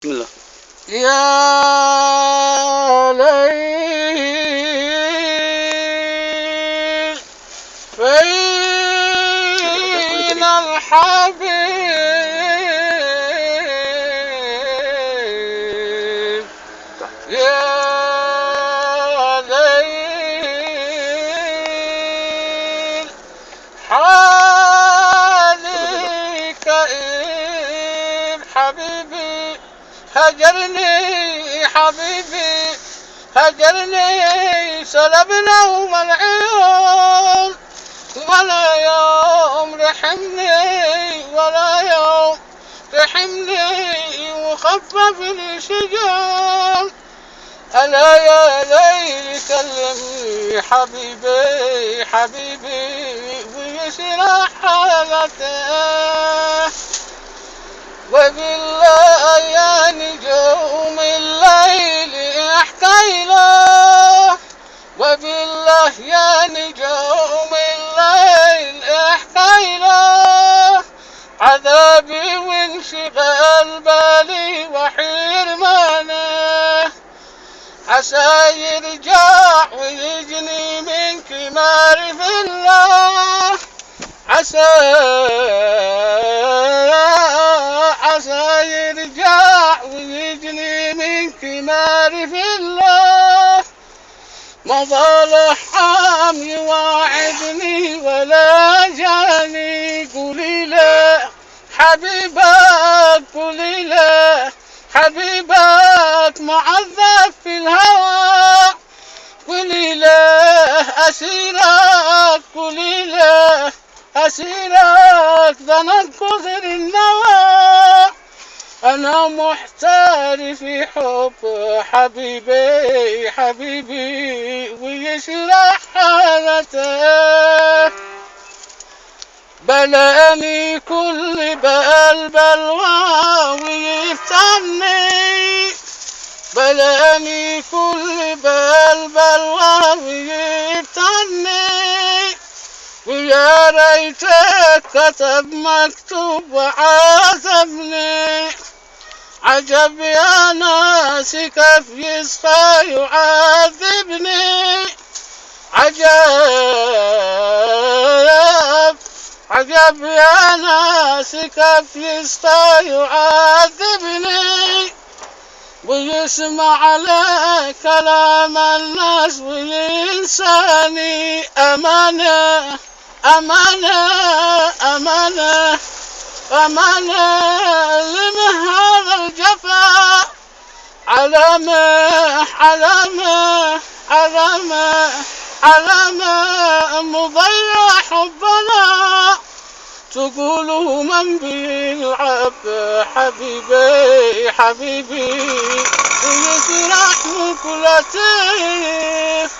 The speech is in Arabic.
بسم الله. يا ليل فين الحبيب، يا ليل حالي كئيب، حبيبي هجرني، حبيبي هجرني، سلبنا والعيون، ولا يوم رحمني، ولا يوم رحمني، وخفف الشجون. ألا يا ليل كلمني حبيبي حبيبي ويشرح حالته، وبالله يا نجوم الليل احكي له، وبالله يا نجوم الليل احكي له، عذابي وانشغال بالي وحرمانه، عسى يرجع ويجني منك معرف الله، عسى يرجع ويجني منك معرف الله، ما ظل حام يواعدني ولا جاني، قولي له حبيبك، قولي له حبيبك معذب في الهوى، قولي له أسيرك، قولي له أسيرك ظننت كثر النوى، أنا محتار في حب حبيبي حبيبي ويشرح حالته، بلاني كل بلوى ويفتني، بلاني كل بلوى ويفتني، ويا ريتك كتب مكتوب وعاتبني، عجب يا ناس كيف يصفى يعذبني، عجب يا ناس كيف يصفى يعذبني، ويسمع على كلام الناس وينساني، أمانة أمانة أمانة أمانة لمه هذا الجفا، علامة علامة علامة علامة مضيع حبنا، تقولوا من بيلعب حبيبي حبيبي ويجرح كل لطيف.